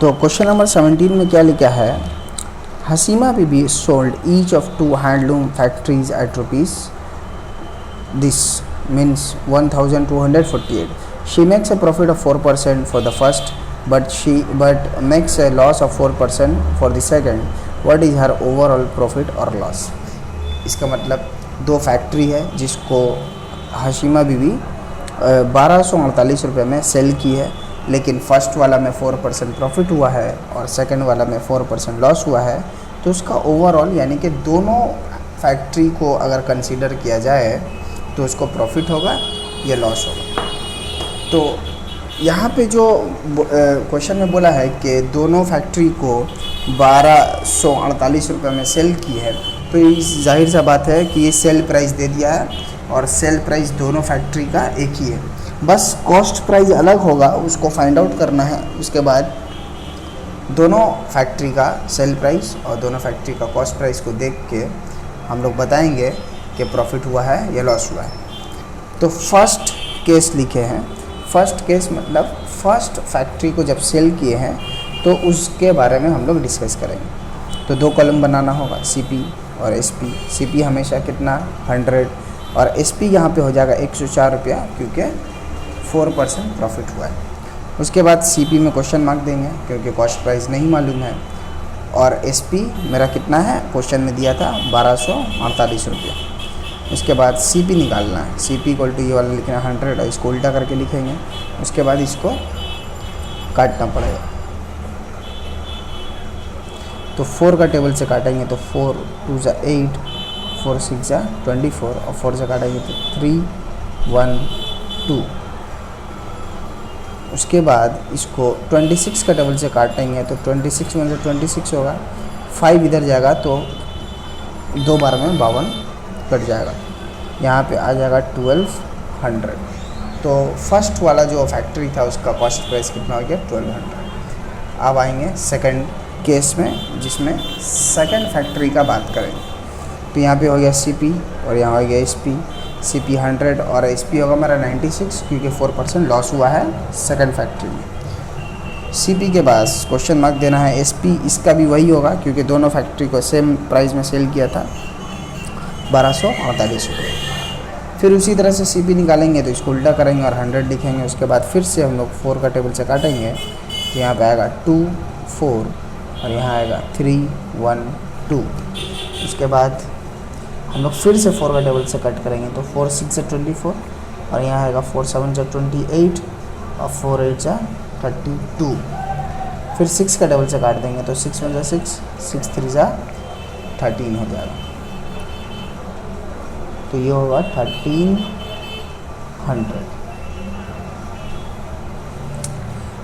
तो question number 17 में क्या लिखा है, Hasima Bibi sold each of 2 handloom factories at rupees this means 1248. She makes a profit of 4% for the first, but makes a loss of 4% for the second. What is her overall profit or loss? इसका मतलब दो factory है जिसको हसीमा बीबी 1248 रुपये में cell की है, लेकिन फर्स्ट वाला में 4% प्रॉफिट हुआ है और सेकंड वाला में 4% लॉस हुआ है। तो उसका ओवरऑल यानी कि दोनों फैक्ट्री को अगर कंसीडर किया जाए तो उसको प्रॉफिट होगा या लॉस होगा। तो यहाँ पे जो क्वेश्चन में बोला है कि दोनों फैक्ट्री को 1248 रुपये में सेल की है, तो ये जाहिर सा बात है कि ये सेल प्राइस दे दिया है और सेल प्राइस दोनों फैक्ट्री का एक ही है, बस कॉस्ट प्राइस अलग होगा, उसको फाइंड आउट करना है। उसके बाद दोनों फैक्ट्री का सेल प्राइस और दोनों फैक्ट्री का कॉस्ट प्राइस को देख के हम लोग बताएंगे कि प्रॉफिट हुआ है या लॉस हुआ है। तो फर्स्ट केस लिखे हैं। फर्स्ट केस मतलब फर्स्ट फैक्ट्री को जब सेल किए हैं तो उसके बारे में हम लोग डिस्कस करेंगे। तो दो कॉलम बनाना होगा, सीपी और एसपी। सीपी हमेशा कितना 100 और एसपी यहाँ पे हो जाएगा 104 रुपया, क्योंकि 4% प्रॉफिट हुआ है। उसके बाद सीपी में क्वेश्चन मार्क देंगे क्योंकि कॉस्ट प्राइस नहीं मालूम है, और एसपी मेरा कितना है क्वेश्चन में दिया था 1248 रुपया। उसके बाद सीपी निकालना है, सीपी इक्वल टू ये वाला लिखना है 100 और इसको उल्टा करके लिखेंगे। उसके बाद इसको काटना पड़ेगा। तो 4 का टेबल से काटेंगे तो 4 2 ज़ा 8, 4 6 ज़ा 24 और 4 से काटेंगे तो 3 1 2। उसके बाद इसको 26 का टेबल से काटेंगे तो 26 में से 26 होगा, 5 इधर जाएगा तो 2 बार में 52 कट जाएगा। यहाँ पे आ जाएगा 1200। तो फर्स्ट वाला जो फैक्ट्री था उसका कॉस्ट प्राइस कितना हो गया 1200। अब आएंगे सेकंड केस में जिसमें सेकंड फैक्ट्री का बात करेंगे। तो यहाँ पे हो गया सीपी और यहाँ हो गया एसपी। सीपी 100 और एसपी होगा मेरा 96, क्योंकि 4% लॉस हुआ है सेकंड फैक्ट्री में। सीपी के बाद क्वेश्चन मार्क देना है एसपी, इसका भी वही होगा क्योंकि दोनों फैक्ट्री को सेम प्राइस में सेल किया था 1248 रुपये। फिर उसी तरह से सीपी निकालेंगे तो इसको उल्टा करेंगे और 100 लिखेंगे। उसके बाद फिर से हम लोग 4 का टेबल से काटेंगे तो यहाँ पे आएगा 2 4 और यहाँ आएगा 3 1 2। उसके बाद हम लोग फिर से 4 का टेबल से कट करेंगे तो 4 6 से 24 और यहाँ आएगा 4 7 से 28 और 4 8 से 32। फिर 6 का टेबल से काट देंगे तो 6 1 से 6, 6 3 से 13 हो जाएगा। तो ये होगा 1300।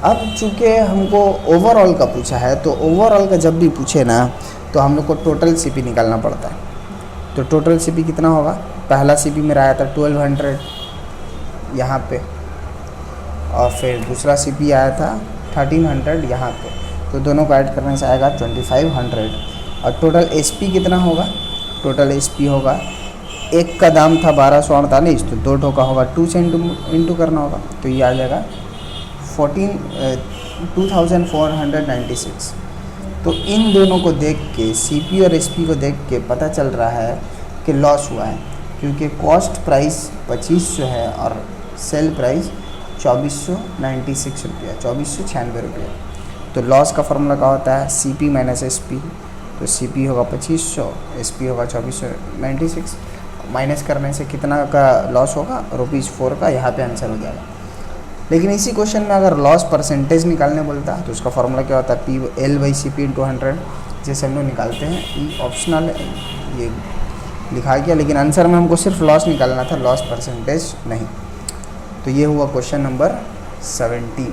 अब चूँकि हमको ओवरऑल का पूछा है, तो ओवरऑल का जब भी पूछे ना तो हम लोग को टोटल सीपी निकालना पड़ता है। तो टोटल सीपी कितना होगा, पहला सीपी मेरा आया था 1200 यहाँ पे, और फिर दूसरा सीपी आया था 1300 यहाँ पे। तो दोनों को ऐड करने से आएगा 2500। और टोटल एसपी कितना होगा, टोटल एसपी होगा, एक का दाम था 1248 तो 2 ठोका होगा 2 से इंटू करना होगा, तो ये आ जाएगा 2496। तो इन दोनों को देख के सीपी और एसपी को देख के पता चल रहा है कि लॉस हुआ है, क्योंकि कॉस्ट प्राइस 2500 है और सेल प्राइस 2496 रुपया, 2496 रुपया। तो लॉस का फॉर्मूला क्या होता है, सीपी माइनस एसपी। तो सीपी होगा 2500, एसपी होगा 2496, माइनस करने से कितना का लॉस होगा, ₹4 का। यहाँ पे आंसर हो जाएगा। लेकिन इसी क्वेश्चन में अगर लॉस परसेंटेज निकालने बोलता है तो उसका फॉर्मूला क्या होता है, PL/CP × 100, जैसे हम लोग निकालते हैं। ई ऑप्शनल है, ये लिखा गया, लेकिन आंसर में हमको सिर्फ लॉस निकालना था, लॉस परसेंटेज नहीं। तो ये हुआ क्वेश्चन नंबर 17।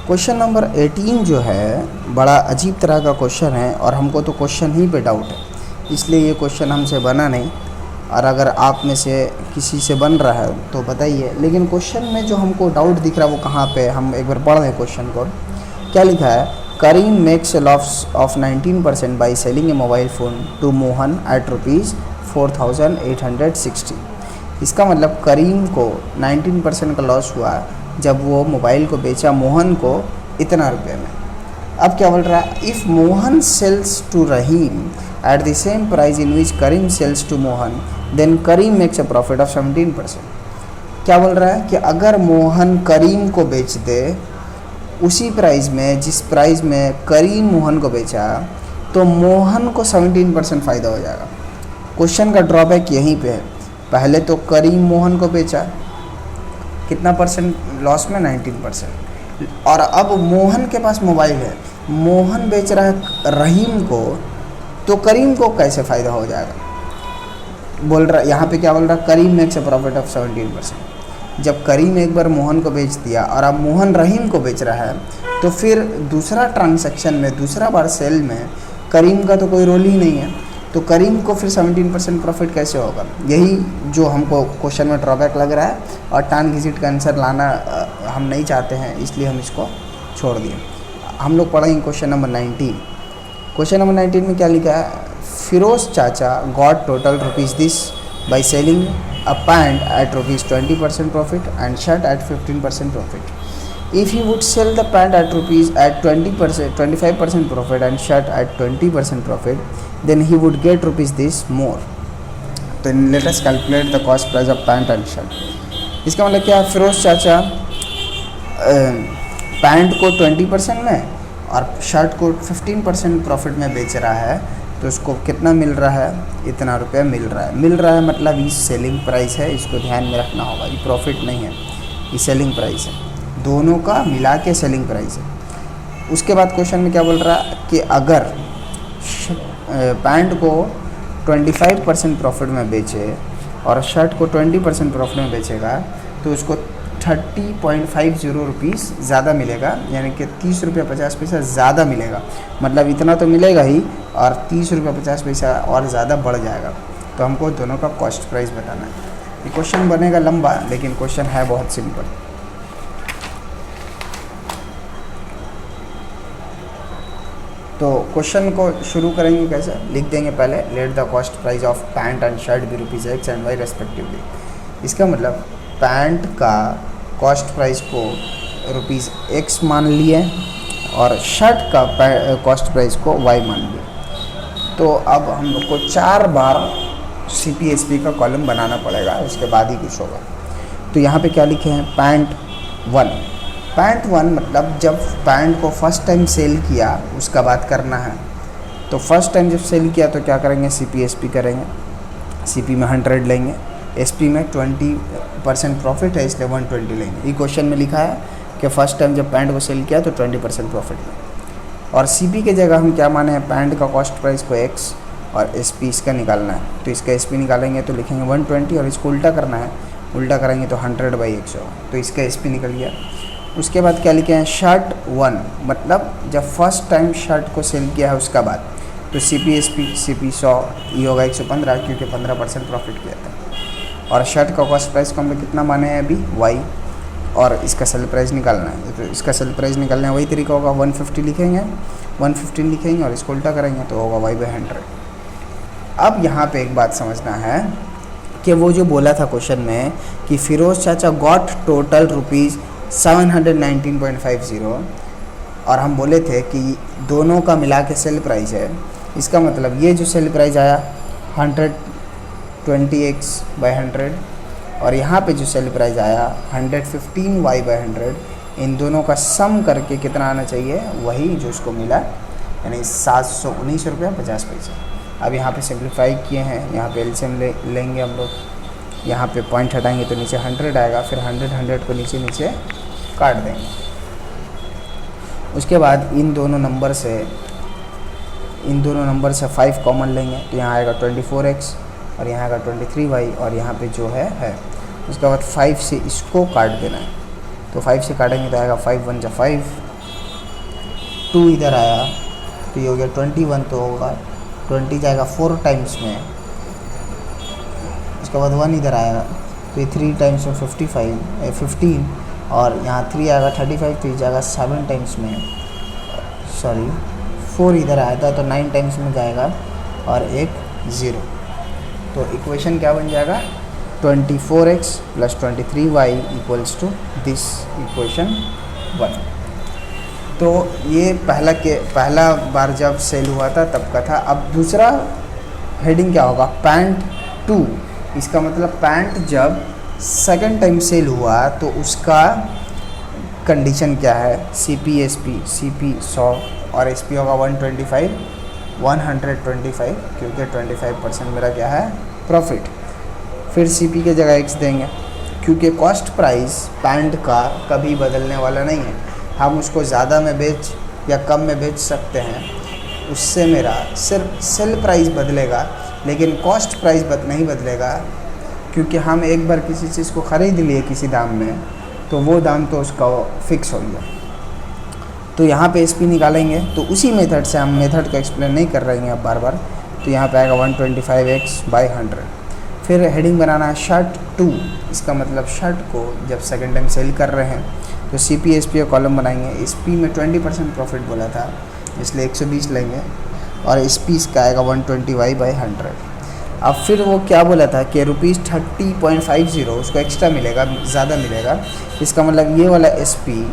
क्वेश्चन नंबर 18 जो है बड़ा अजीब तरह का क्वेश्चन है और हमको तो क्वेश्चन ही पे डाउट है, इसलिए ये क्वेश्चन हमसे बना नहीं। और अगर आप में से किसी से बन रहा है तो बताइए। लेकिन क्वेश्चन में जो हमको डाउट दिख रहा है वो कहाँ पे, हम एक बार पढ़ रहे हैं क्वेश्चन को। क्या लिखा है, Karim makes a loss of 19% by selling a mobile phone to Mohan at ₹4860। इसका मतलब करीम को 19% का लॉस हुआ जब वो मोबाइल को बेचा मोहन को इतना रुपये में। अब क्या बोल रहा है, if Mohan sells to Rahim at the same price in which Karim sells to Mohan then Karim makes a profit of 17%। क्या बोल रहा है कि अगर मोहन करीम को बेच दे उसी प्राइस में जिस प्राइस में करीम मोहन को बेचा, तो मोहन को 17% फ़ायदा हो जाएगा। क्वेश्चन का ड्रॉबैक यहीं पे है, पहले तो करीम मोहन को बेचा कितना परसेंट लॉस में, 19%, और अब मोहन के पास मोबाइल है, मोहन बेच रहा है रहीम को, तो करीम को कैसे फ़ायदा हो जाएगा। बोल रहा यहाँ पे क्या बोल रहा है, Karim makes a profit of 17%। जब करीम एक बार मोहन को बेच दिया और अब मोहन रहीम को बेच रहा है, तो फिर दूसरा ट्रांसैक्शन में, दूसरा बार सेल में करीम का तो कोई रोल ही नहीं है, तो करीम को फिर 17% प्रॉफिट कैसे होगा। यही जो हमको क्वेश्चन में ड्रॉबैक लग रहा है, और टान घिसिट का आंसर लाना हम नहीं चाहते हैं, इसलिए हम इसको छोड़ दिए। हम लोग पढ़ेंगे क्वेश्चन नंबर 19। क्वेश्चन नंबर 19 में क्या लिखा है, Firoz chacha got total rupees this by selling a pant at rupees 20% profit and shirt at 15% profit. If he would sell the pant at 25% profit and shirt at 20% profit, then he would get rupees this more. Then let us calculate the cost price of pant and shirt. इसका मतलब क्या, फिरोज चाचा pant को 20% में और shirt को 15% profit में बेच रहा है, तो उसको कितना मिल रहा है, इतना रुपया मिल रहा है। मिल रहा है मतलब ये सेलिंग प्राइस है, इसको ध्यान में रखना होगा, ये प्रॉफिट नहीं है, ये सेलिंग प्राइस है, दोनों का मिला के सेलिंग प्राइस है। उसके बाद क्वेश्चन में क्या बोल रहा है कि अगर पैंट को 25% प्रॉफिट में बेचे और शर्ट को 20% प्रॉफिट में बेचेगा, तो उसको 30.50 रुपीज़ ज़्यादा मिलेगा, यानी कि 30 रुपये 50 पैसा ज़्यादा मिलेगा। मतलब इतना तो मिलेगा ही, और 30 रुपये 50 पैसा और ज़्यादा बढ़ जाएगा। तो हमको दोनों का कॉस्ट प्राइस बताना है। ये क्वेश्चन बनेगा लंबा, लेकिन क्वेश्चन है बहुत सिंपल। तो क्वेश्चन को शुरू करेंगे कैसे, लिख देंगे पहले, let the cost price of pant and shirt be ₹X and Y respectively. इसका मतलब पैंट का कॉस्ट प्राइस को ₹X मान लिए और शर्ट का कॉस्ट प्राइस को Y मान लिए। तो अब हम लोग को 4 बार CPSP का कॉलम बनाना पड़ेगा, उसके बाद ही कुछ होगा। तो यहाँ पे क्या लिखे हैं, पैंट 1। पैंट 1 मतलब जब पैंट को फर्स्ट टाइम सेल किया उसका बात करना है। तो फर्स्ट टाइम जब सेल किया तो क्या करेंगे, CPSP करेंगे। CP में 100 लेंगे, SP में 20% प्रॉफिट है, इसलिए 120 लेंगे। ये क्वेश्चन में लिखा है कि फर्स्ट टाइम जब पैंट को सेल किया तो 20% प्रॉफिट में, और CP के जगह हम क्या माने हैं, पैंट का कॉस्ट प्राइस को X और SP इसका निकालना है। तो इसका SP निकालेंगे तो लिखेंगे 120, और इसको उल्टा करना है, उल्टा करेंगे तो 100/100, तो इसका SP निकल गया। उसके बाद क्या लिखे हैं, शर्ट 1 मतलब जब फर्स्ट टाइम शर्ट को सेल किया है उसका बाद, तो CP 100, ये होगा 115, क्योंकि 15% प्रॉफिट किया था। और शर्ट का कॉस्ट प्राइस को हम लोग कितना माने हैं अभी, Y, और इसका सेल प्राइस निकालना है। तो इसका सेल प्राइस निकालने का वही तरीका होगा, 150 लिखेंगे, 115 लिखेंगे और इसको उल्टा करेंगे तो होगा Y/100। अब यहाँ पे एक बात समझना है कि वो जो बोला था क्वेश्चन में कि फिरोज चाचा गॉट टोटल ₹719.50, और हम बोले थे कि दोनों का मिला के सेल प्राइस है। इसका मतलब ये जो सेल प्राइस आया 120X/100, और यहाँ पे जो सेल प्राइस आया 115Y/100, इन दोनों का सम करके कितना आना चाहिए, वही जो उसको मिला, यानी 719 रुपया 50 पैसे। अब यहाँ पे सिंप्लीफाई किए हैं, यहाँ पे एलसीएम लेंगे हम लोग, यहाँ पे पॉइंट हटाएंगे तो नीचे 100 आएगा, फिर 100 को नीचे नीचे काट देंगे। उसके बाद इन दोनों नंबर से 5 कॉमन लेंगे, तो यहाँ आएगा 24X और यहाँ आएगा 23Y, और यहाँ पे जो है। उसके बाद 5 से इसको काट देना है, तो 5 से काटेंगे तो आएगा 5 1 जा 5, 2 इधर आया तो ये हो गया 21, तो होगा 20 जाएगा 4 टाइम्स में। उसके बाद 1 इधर आएगा तो ये 3 टाइम्स में 15, और यहाँ 3 आएगा 35, तो ये जाएगा 7 टाइम्स में, सॉरी 4 इधर आया था तो 9 टाइम्स में जाएगा, और एक 0। तो इक्वेशन क्या बन जाएगा, 24x plus 23y equals to this equation 1। तो ये पहला बार जब सेल हुआ था तब का था। अब दूसरा हेडिंग क्या होगा, पैंट 2। इसका मतलब पैंट जब सेकंड टाइम सेल हुआ तो उसका कंडीशन क्या है, CP SP, CP 100 और SP होगा 125 क्योंकि 25% मेरा क्या है, प्रॉफिट। फिर CP के जगह x देंगे क्योंकि कॉस्ट प्राइस पैंट का कभी बदलने वाला नहीं है। हम उसको ज़्यादा में बेच या कम में बेच सकते हैं, उससे मेरा सिर्फ सेल प्राइस बदलेगा लेकिन कॉस्ट प्राइस नहीं बदलेगा, क्योंकि हम एक बार किसी चीज़ को ख़रीद लिए किसी दाम में तो वो दाम तो उसका फिक्स हो गया। तो यहाँ पे SP निकालेंगे तो उसी मेथड से, हम मेथड का एक्सप्लेन नहीं कर रहे हैं अब बार बार। तो यहाँ पे आएगा 125x/100। फिर हेडिंग बनाना है शर्ट 2। इसका मतलब शर्ट को जब सेकंड टाइम सेल कर रहे हैं तो CP SP का कॉलम बनाएंगे। SP में 20% प्रॉफिट बोला था इसलिए 120 लेंगे और SP इसका आएगा 120y/100। अब फिर वो क्या बोला था कि ₹30.50 उसको एक्स्ट्रा मिलेगा, ज़्यादा मिलेगा। इसका मतलब ये वाला SP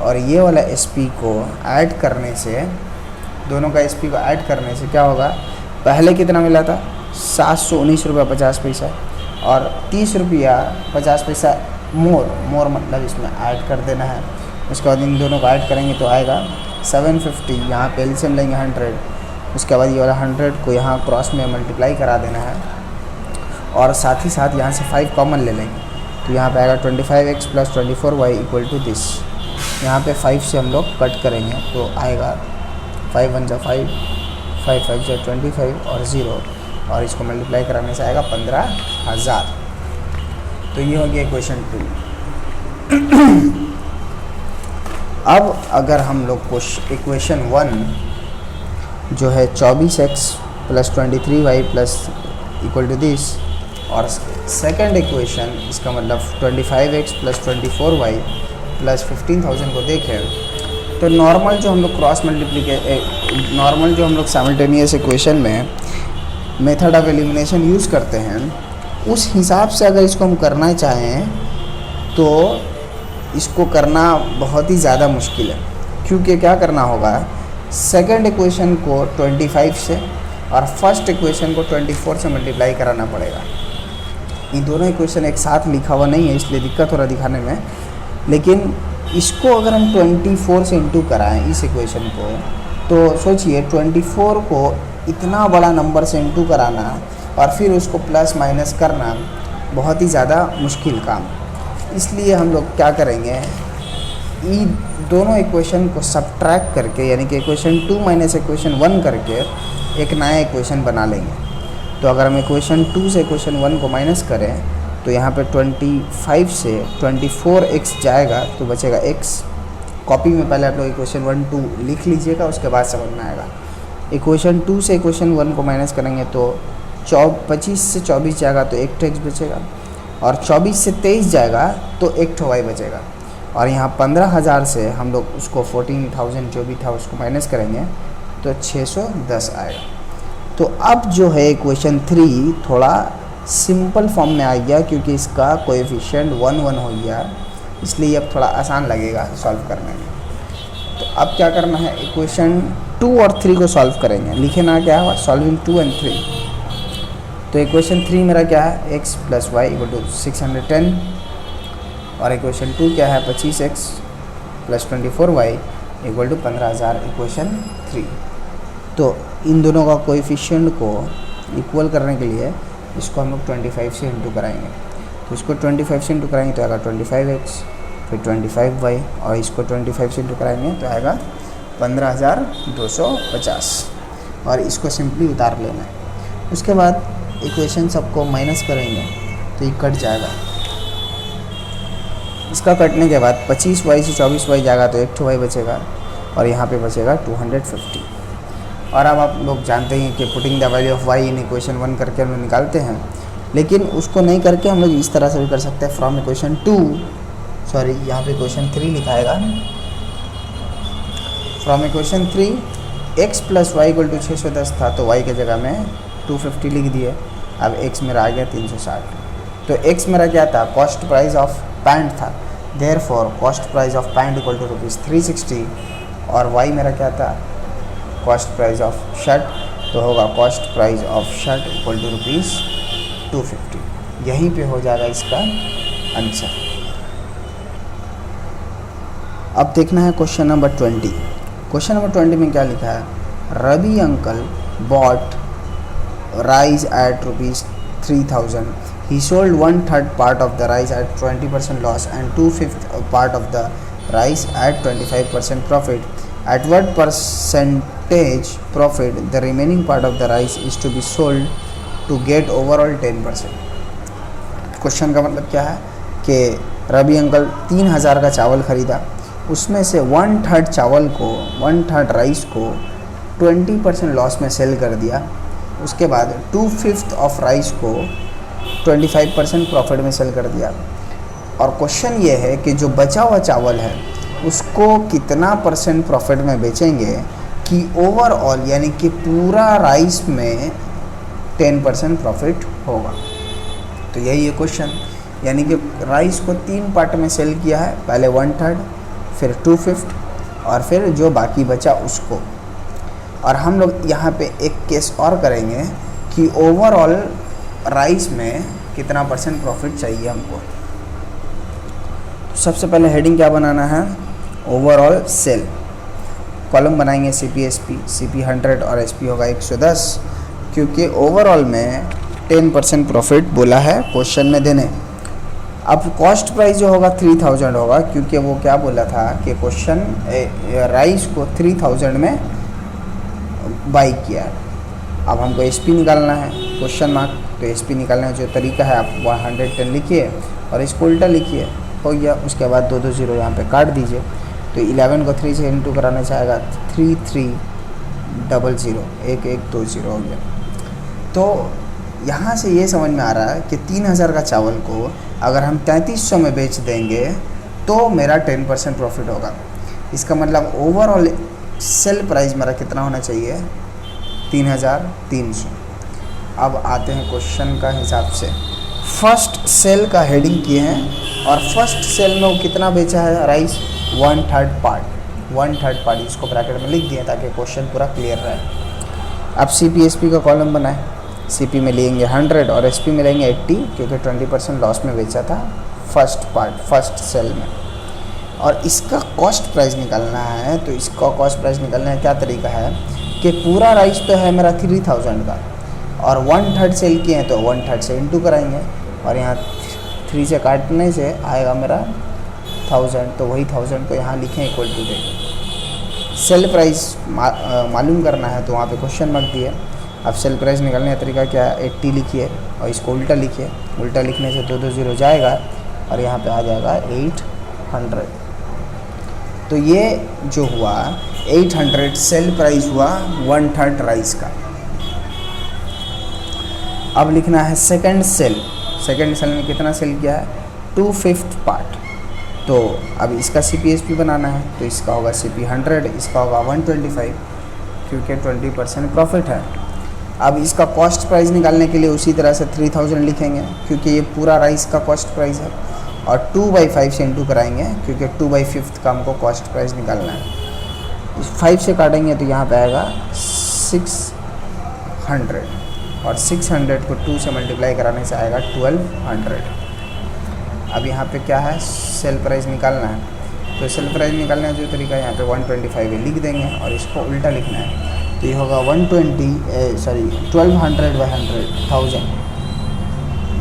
और ये वाला SP को ऐड करने से, दोनों का SP को ऐड करने से क्या होगा, पहले कितना मिला था 719 रुपये 50 पैसा और 30 रुपया 50 पैसा मोर मतलब इसमें ऐड कर देना है। उसके बाद इन दोनों को ऐड करेंगे तो आएगा 750। यहाँ पे एलसीएम लेंगे 100, उसके बाद ये वाला 100 को यहाँ क्रॉस में मल्टीप्लाई करा देना है और साथ ही साथ यहाँ से 5 कॉमन ले लेंगे। तो यहाँ पे आएगा 25x plus 24y equal to this. यहाँ पे 5 से हम लोग कट करेंगे तो आएगा 5 1 5, 5 5 25 और 0 और इसको मल्टीप्लाई कराने से आएगा 15,000। तो ये हो गया इक्वेशन 2। अब अगर हम लोग को इक्वेशन 1 जो है 24x plus 23y plus equal to this और सेकंड इक्वेशन इसका मतलब 25x प्लस 24y प्लस 15,000 को देखें तो नॉर्मल जो हम लोग नॉर्मल जो हम लोग साइमल्टेनियस इक्वेशन में मेथड ऑफ एलिमिनेशन यूज़ करते हैं उस हिसाब से अगर इसको हम करना चाहें तो इसको करना बहुत ही ज़्यादा मुश्किल है, क्योंकि क्या करना होगा, सेकंड इक्वेशन को 25 से और फर्स्ट इक्वेशन को 24 से मल्टीप्लाई कराना पड़ेगा। ये दोनों इक्वेशन एक साथ लिखा हुआ नहीं है इसलिए दिक्कत हो रहा दिखाने में, लेकिन इसको अगर हम 24 से इंटू कराएँ इस इक्वेशन को तो सोचिए 24 को इतना बड़ा नंबर से इंटू कराना और फिर उसको प्लस माइनस करना बहुत ही ज़्यादा मुश्किल काम। इसलिए हम लोग क्या करेंगे, ये दोनों इक्वेशन को सब्ट्रैक्ट करके यानी कि इक्वेशन 2 माइनस इक्वेशन 1 करके एक नया इक्वेशन बना लेंगे। तो अगर हम इक्वेशन 2 से इक्वेशन 1 को माइनस करें तो यहाँ पे 25 से 24x जाएगा तो बचेगा x। कॉपी में पहले आप लोग इक्वेशन 1 2 लिख लीजिएगा, उसके बाद समझ में आएगा। इक्वेशन 2 से इक्वेशन 1 को माइनस करेंगे तो 25 से 24 जाएगा तो एक x बचेगा और 24 से 23 जाएगा तो एक y बचेगा और यहाँ 15,000 से हम लोग उसको 14,000 जो भी था उसको माइनस करेंगे तो 610 आएगा। तो अब जो है इक्वेशन 3 थोड़ा सिंपल फॉर्म में आ गया क्योंकि इसका कोएफिशिएंट 1 1 हो गया, इसलिए अब थोड़ा आसान लगेगा सॉल्व करने में। तो अब क्या करना है, इक्वेशन 2 और 3 को सॉल्व करेंगे। लिखे ना क्या हुआ, सॉल्विंग 2 एंड 3। तो इक्वेशन 3 मेरा क्या है, x plus y equal to 610 और इक्वेशन 2 क्या है 25x plus 24y equal to 15,000 equation 3। तो इन दोनों का कोएफिशिएंट को इक्वल करने के लिए इसको हम लोग 25 से इंटू कराएंगे। तो इसको 25 से इंटू कराएंगे तो आएगा 25x फिर 25y और इसको 25 से इंटू कराएंगे तो आएगा 15,250 और इसको सिंपली उतार लेना है। उसके बाद इक्वेशन सबको माइनस करेंगे तो ये कट जाएगा। इसका कटने के बाद 25y से 24y जाएगा तो एक y बचेगा और यहाँ पे बचेगा 250। और अब आप लोग जानते हैं कि putting the value of y in equation 1 करके हम लोग निकालते हैं, लेकिन उसको नहीं करके हम लोग इस तरह से भी कर सकते हैं। फ्रॉम इक्वेशन 2 सॉरी यहाँ पे इक्वेशन 3 लिखाएगा। From equation 3 x plus y equal to 610 था तो y की जगह में 250 लिख दिए। अब x मेरा आ गया 360। तो x मेरा क्या था, कॉस्ट प्राइस ऑफ पैंट था, therefore cost price of pant equal to ₹360, और y मेरा क्या था, कॉस्ट प्राइस ऑफ शर्ट, तो होगा cost price of shirt equal to ₹250। यहीं पे हो जाएगा इसका आंसर। अब देखना है क्वेश्चन नंबर 20। क्वेश्चन नंबर 20 में क्या लिखा है, Ravi uncle bought rice at ₹3000, he sold 1/3 part of the rice at 20% loss and 2/5 part of the rice at 25% profit. At what percentage profit the remaining part of the rice is to be sold to get overall 10%? Question का मतलब क्या है कि Ravi uncle 3000 का चावल ख़रीदा, उसमें से 1/3 चावल को, 1/3 राइस को 20% लॉस में सेल कर दिया, उसके बाद 2/5 ऑफ राइस को 25% प्रॉफिट में सेल कर दिया। और क्वेश्चन ये है कि जो बचा हुआ चावल है उसको कितना % प्रॉफिट में बेचेंगे कि ओवरऑल यानी कि पूरा राइस में 10% प्रॉफिट होगा। तो यही है क्वेश्चन, यानी कि राइस को 3 पार्ट में सेल किया है, पहले 1/3, फिर 2/5 और फिर जो बाकी बचा उसको। और हम लोग यहाँ पे एक केस और करेंगे कि ओवरऑल राइस में कितना % प्रॉफिट चाहिए हमको। तो सबसे पहले हेडिंग क्या बनाना है, ओवरऑल सेल। कॉलम बनाएंगे CP SP, CP 100 और SP होगा 110, क्योंकि ओवरऑल में 10% प्रॉफिट बोला है क्वेश्चन में देने। अब कॉस्ट प्राइस जो होगा 3000 होगा, क्योंकि वो क्या बोला था कि क्वेश्चन राइस को 3000 में बाई किया है। अब हमको SP निकालना है, क्वेश्चन मार्क, तो SP निकालने का जो तरीका है, आप 110 लिखिए और इसको उल्टा लिखिए, हो गया। उसके बाद 2 0 यहाँ पे काट दीजिए, तो 11 को 3 से इंटू कराने से आएगा 3300, 1120 हो गया। तो यहाँ से ये समझ में आ रहा है कि 3000 का चावल को अगर हम 3300 में बेच देंगे तो मेरा 10% प्रॉफिट होगा। इसका मतलब ओवरऑल सेल प्राइस मेरा कितना होना चाहिए, 3300। अब आते हैं क्वेश्चन का हिसाब से। फर्स्ट सेल का हेडिंग किए हैं और फर्स्ट सेल में वो कितना बेचा है राइस, 1/3 पार्ट, 1/3 पार्ट इसको ब्रैकेट में लिख दिए ताकि क्वेश्चन पूरा क्लियर रहे। अब CP SP का कॉलम बनाए, CP में लेंगे 100 और SP में लेंगे 80, क्योंकि 20% लॉस में बेचा था फर्स्ट पार्ट, फर्स्ट सेल में। और इसका कॉस्ट प्राइस निकालना है, तो इसका कॉस्ट प्राइस निकालने का क्या तरीका है कि पूरा राइस तो है मेरा 3000 का और 1/3 सेल किए हैं तो 1/3 से इंटू कराएंगे और यहाँ 3 से काटने से आएगा मेरा 1000, तो वही 1000 को यहाँ लिखें इक्वल टू देंगे। सेल प्राइस मालूम करना है तो वहाँ पे क्वेश्चन मार्क दिए। अब सेल प्राइस निकालने का तरीका क्या है, 80 लिखिए और इसको उल्टा लिखिए, उल्टा लिखने से 2 0 जाएगा और यहाँ पे आ जाएगा 800। तो ये जो हुआ 800 सेल प्राइस हुआ 1/3 राइस का। अब लिखना है सेकंड सेल। सेकंड सेल में कितना सेल किया है, 2/5 पार्ट। तो अब इसका CP SP बनाना है, तो इसका होगा CP 100, इसका होगा 125, क्योंकि 20% प्रॉफिट है। अब इसका कॉस्ट प्राइस निकालने के लिए उसी तरह से 3000 लिखेंगे, क्योंकि ये पूरा राइस का कॉस्ट प्राइस है, और 2/5 से इंटू कराएंगे, क्योंकि 2/5 का हमको कॉस्ट प्राइस निकालना है। 5 से काटेंगे तो यहाँ पे आएगा 600 और 600 को 2 से मल्टीप्लाई कराने से आएगा 1200। अब यहाँ पे क्या है, सेल प्राइस निकालना है, तो सेल प्राइस निकालने का जो तरीका है यहाँ पे 125 लिख देंगे और इसको उल्टा लिखना है, तो ये होगा 1200/100, 1000।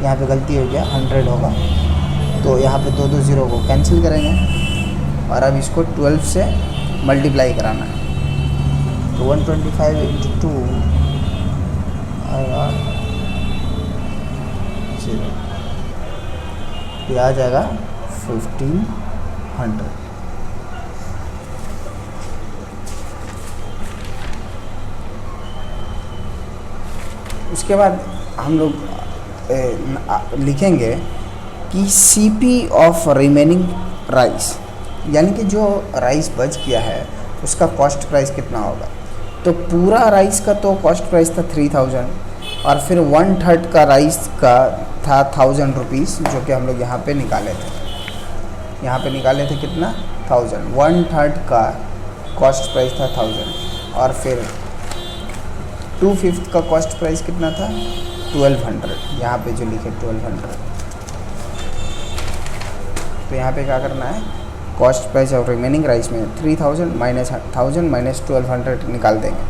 यहाँ पे गलती हो गया, 100 होगा, तो यहाँ पे 2 0 को कैंसिल करेंगे और अब इसको 12 से मल्टीप्लाई कराना है, तो 125 × 2 आएगा 0, ये आ जाएगा 1500। उसके बाद हम लोग लिखेंगे कि CP ऑफ रिमेनिंग राइस, यानी कि जो राइस बच गया है उसका कॉस्ट प्राइस कितना होगा। तो पूरा राइस का तो कॉस्ट प्राइस था 3000 और फिर 1/3 का राइस का था 1000 रुपीज़, जो कि हम लोग यहाँ पे निकाले थे। यहाँ पे निकाले थे कितना, 1000। 1/3 का कॉस्ट प्राइस था 1000, और फिर 2/5 का कॉस्ट प्राइस कितना था 1200। यहाँ पे जो लिखे 1200, तो यहाँ पे क्या करना है, cost price of remaining rice में 3000 माइनस 1000 माइनस 1200 निकाल देंगे।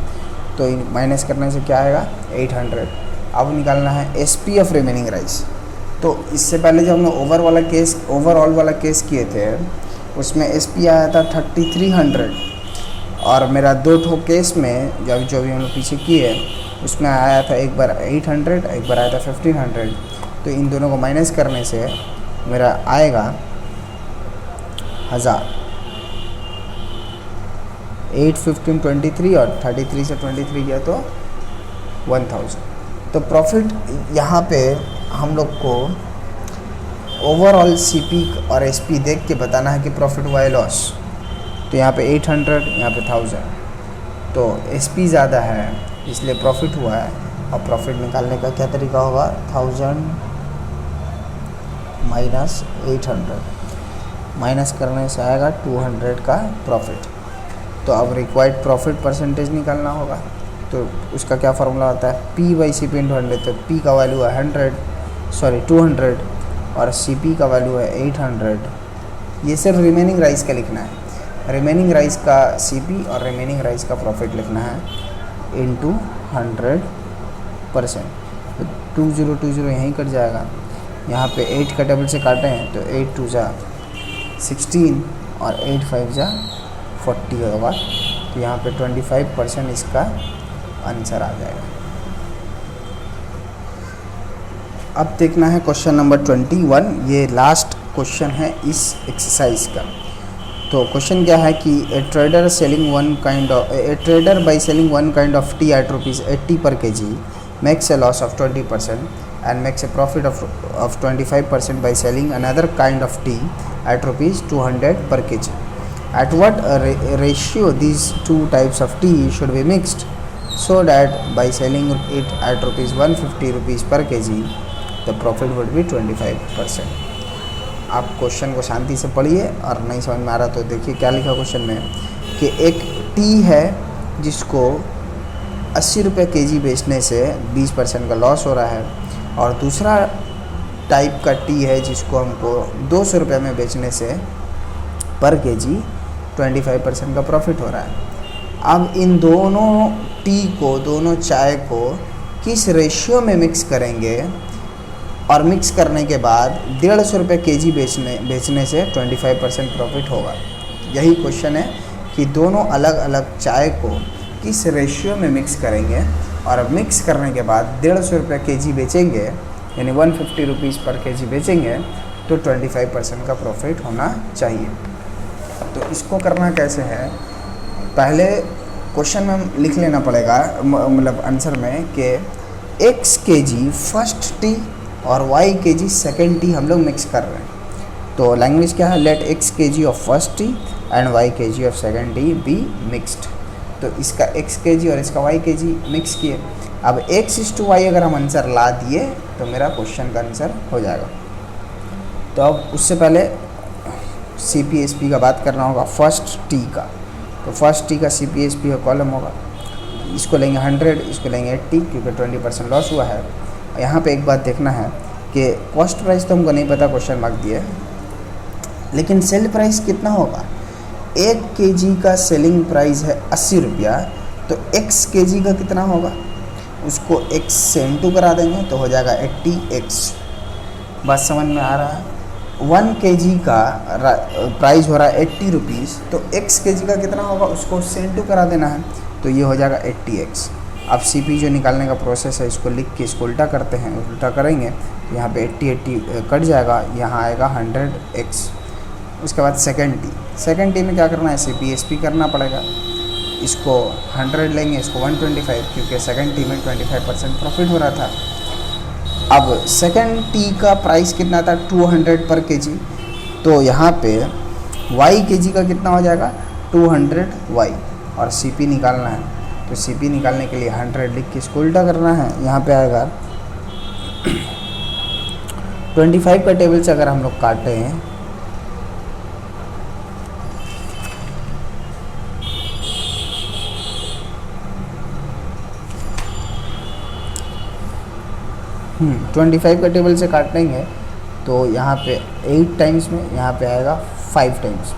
तो माइनस करने से क्या आएगा 800। अब निकालना है एसपी ऑफ रिमेनिंग राइस। तो इससे पहले जब हमने ओवरऑल वाला केस किए थे, उसमें एसपी आया था 3300, और मेरा 2 ठो केस में जब जो भी हम लोग पीछे किए उसमें आया था, एक बार 800, एक बार आया था 1500। तो इन दोनों को माइनस करने से मेरा आएगा 1000। 8, 15, 23, और 33 से 23 गया तो 1000। तो प्रॉफिट यहाँ पे हम लोग को ओवरऑल सीपी और एसपी देख के बताना है कि प्रॉफिट हुआ है लॉस। तो यहाँ पे 800, यहाँ पे 1000, तो एसपी ज़्यादा है इसलिए प्रॉफिट हुआ है। और प्रॉफिट निकालने का क्या तरीका होगा, 1000 माइनस 800, माइनस करने से आएगा 200 का प्रॉफिट। तो अब रिक्वायर्ड प्रॉफिट परसेंटेज निकालना होगा। तो उसका क्या फार्मूला होता है, P/CP × 100। तो P का वैल्यू है 200, और CP का वैल्यू है 800। ये सिर्फ रिमेनिंग राइस का लिखना है। रिमेनिंग राइस का CP और रिमेनिंग राइस का प्रॉफिट लिखना है इंटू 100%। तो 2020 यहीं कट जाएगा। यहाँ पे 8 का टेबल से काटे हैं तो 8 2 जा 16 और 8 5 जा 40 होगा। तो यहाँ पे 25% इसका आंसर आ जाएगा। अब देखना है क्वेश्चन नंबर 21। ये लास्ट क्वेश्चन है इस एक्सरसाइज का। तो क्वेश्चन क्या है कि a trader by selling one kind of tea at ₹80 per kg makes a loss of 20% and makes a profit of 25% by selling another kind of tea at ₹200 per kg. At what ratio these two types of tea should be mixed so that by selling it at ₹150 per kg the profit would be 25%. आप question को शांति से पढ़िए, और नहीं समझ में आ रहा तो देखिए क्या लिखा क्वेश्चन में कि एक टी है जिसको 80 रुपये केजी बेचने से 20% का लॉस हो रहा है, और दूसरा टाइप का टी है जिसको हमको 200 रुपये में बेचने से पर केजी 25% का प्रॉफिट हो रहा है। अब इन दोनों टी को, दोनों चाय को किस रेशियो में मिक्स करेंगे, और मिक्स करने के बाद 150 रुपये केजी बेचने से 25% प्रॉफिट होगा। यही क्वेश्चन है कि दोनों अलग अलग चाय को किस रेशियो में मिक्स करेंगे, और मिक्स करने के बाद 150 रुपये केजी बेचेंगे, यानी 150 रुपीज़ पर केजी बेचेंगे, तो 25% का प्रॉफिट होना चाहिए। तो इसको करना कैसे है, पहले क्वेश्चन में लिख लेना पड़ेगा, मतलब आंसर में, कि x kg फर्स्ट टी और y kg सेकेंड टी हम लोग मिक्स कर रहे हैं। तो लैंग्वेज क्या है, let x kg of first tea and y kg of second tea be mixed. तो इसका x kg और इसका y kg मिक्स किए। अब x/y अगर हम आंसर ला दिए तो मेरा क्वेश्चन का आंसर हो जाएगा। तो अब उससे पहले CP/SP का बात करना होगा फर्स्ट टी का। तो फर्स्ट टी का CP/SP का कॉलम होगा, इसको लेंगे 100, इसको लेंगे 80, क्योंकि 20% लॉस हुआ है। यहाँ पे एक बात देखना है कि कॉस्ट प्राइस तो हमको नहीं पता, क्वेश्चन मार्क दिए, लेकिन सेल प्राइस कितना होगा। 1 kg का सेलिंग प्राइस है 80 रुपया, तो x kg का कितना होगा, उसको x से इंटू करा देंगे तो हो जाएगा 80x। बात समझ में आ रहा है। 1 kg का प्राइस हो रहा है 80 रुपीज़, तो x kg का कितना होगा, उसको उससे इंटू करा देना है, तो ये हो जाएगा 80x। अब CP जो निकालने का प्रोसेस है, इसको लिख के इसको उल्टा करते हैं, उल्टा करेंगे तो यहाँ पे 80 कट जाएगा, यहाँ आएगा 100x। उसके बाद सेकेंड टी में क्या करना है, CP/SP करना पड़ेगा। इसको 100 लेंगे, इसको 125, क्योंकि सेकेंड टी में 25% प्रॉफिट हो रहा था। अब सेकेंड टी का प्राइस कितना था, 200 पर kg, तो यहाँ पे y kg का कितना हो जाएगा, 200y, और CP निकालना है। तो CP निकालने के लिए 100 लिख के इसको उल्टा करना है, यहाँ पे आएगा 25 का टेबल से अगर हम लोग काटे हैं ट्वेंटी 25 का टेबल से काटेंगे तो यहाँ पे 8 टाइम्स में, यहाँ पे आएगा 5 टाइम्स।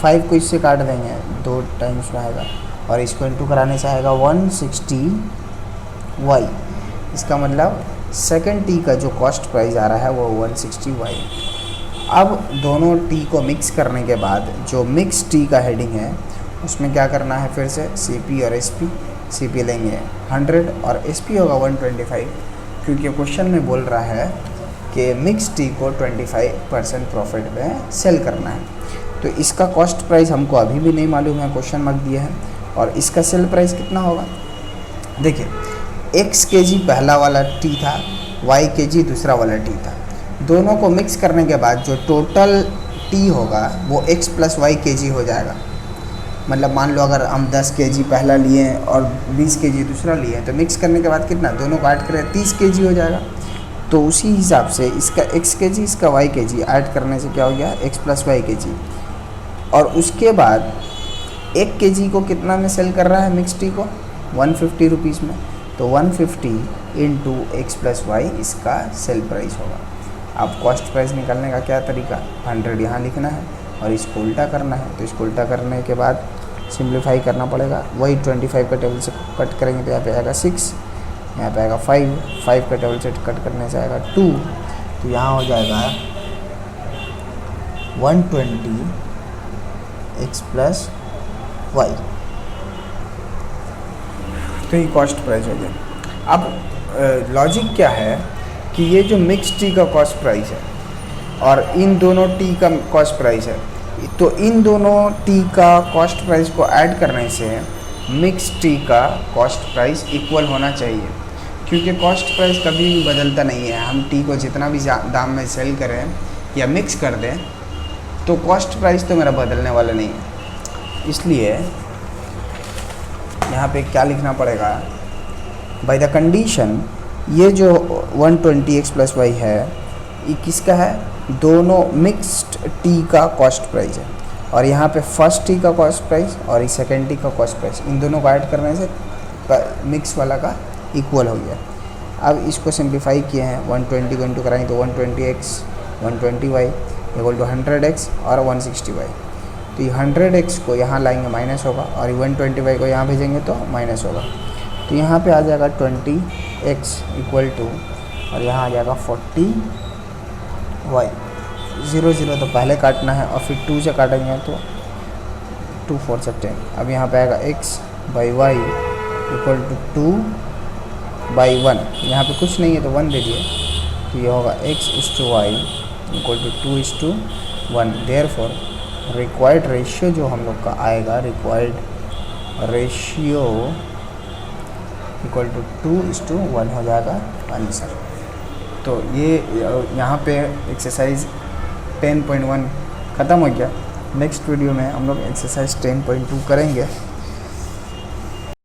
5 को इससे काट देंगे 2 टाइम्स में आएगा, और इसको इंटू कराने से आएगा 160y। इसका मतलब सेकंड टी का जो कॉस्ट प्राइस आ रहा है वो 160y। अब दोनों टी को मिक्स करने के बाद जो मिक्स टी का हेडिंग है उसमें क्या करना है, फिर से CP और SP। CP लेंगे 100 और SP होगा 125, क्योंकि क्वेश्चन में बोल रहा है कि मिक्स टी को 25% प्रॉफिट में सेल करना है। तो इसका कॉस्ट प्राइस हमको अभी भी नहीं मालूम है, क्वेश्चन मार्क दिया है। और इसका सेल प्राइस कितना होगा, देखिए x kg पहला वाला टी था, y kg दूसरा वाला टी था। दोनों को मिक्स करने के बाद जो टोटल टी होगा वो x + y kg हो जाएगा। मतलब मान लो अगर हम 10 kg पहला लिए और 20 kg दूसरा लिए, तो मिक्स करने के बाद कितना, दोनों को ऐड करें 30 kg हो जाएगा। तो उसी हिसाब से इसका x kg इसका y kg ऐड करने से क्या हो गया, x + y kg। और उसके बाद 1 kg को कितना में सेल कर रहा है मिक्स टी को, 150 रुपीज़ में। तो 150 इंटू x + y इसका सेल प्राइस होगा। अब कॉस्ट प्राइस निकालने का क्या तरीका, 100 यहाँ लिखना है और इसको उल्टा करना है। तो इसको उल्टा करने के बाद सिंप्लीफाई करना पड़ेगा। वही 25 का टेबल से कट करेंगे तो यहाँ पे आएगा 6, यहाँ पे आएगा 5 का टेबल से कट करने से आएगा 2। तो यहाँ हो जाएगा 120 x + y। तो ये कॉस्ट प्राइस हो गया। अब लॉजिक क्या है कि ये जो मिक्स टी का कॉस्ट प्राइस है और इन दोनों टी का कॉस्ट प्राइस है, तो इन दोनों टी का कॉस्ट प्राइस को ऐड करने से मिक्स टी का कॉस्ट प्राइस इक्वल होना चाहिए, क्योंकि कॉस्ट प्राइस कभी भी बदलता नहीं है। हम टी को जितना भी दाम में सेल करें या मिक्स कर दें तो कॉस्ट प्राइस तो मेरा बदलने वाला नहीं है। इसलिए यहाँ पे क्या लिखना पड़ेगा, बाय द कंडीशन ये जो 120 x + y है ये किसका है, दोनों मिक्स्ड टी का कॉस्ट प्राइस है। और यहाँ पे फर्स्ट टी का कॉस्ट प्राइस और ये सेकेंड टी का कॉस्ट प्राइस, इन दोनों को ऐड करने से मिक्स वाला का इक्वल हो गया। अब इसको सिंप्लीफाई किए हैं, 120 को इंटू कराएंगे तो 120x 120y = 100x और 160y। तो ये 100x को यहाँ लाएंगे माइनस होगा, और 120y को यहाँ भेजेंगे तो माइनस होगा। तो यहाँ पे आ जाएगा 20x = और यहाँ आ जाएगा 40y। 0 0 तो पहले काटना है और फिर 2 से काटेंगे तो 2 4 से 10। अब यहाँ पे आएगा x / y = 2/1। यहाँ पे कुछ नहीं है तो 1 दे दिए, तो ये होगा x / y = 2:1। Therefore required ratio जो हम लोग का आएगा, रिक्वायर्ड रेशियो = 2:1 हो जाएगा आंसर। तो ये यहाँ पे एक्सरसाइज 10.1 ख़त्म हो गया। नेक्स्ट वीडियो में हम लोग एक्सरसाइज 10.2 करेंगे।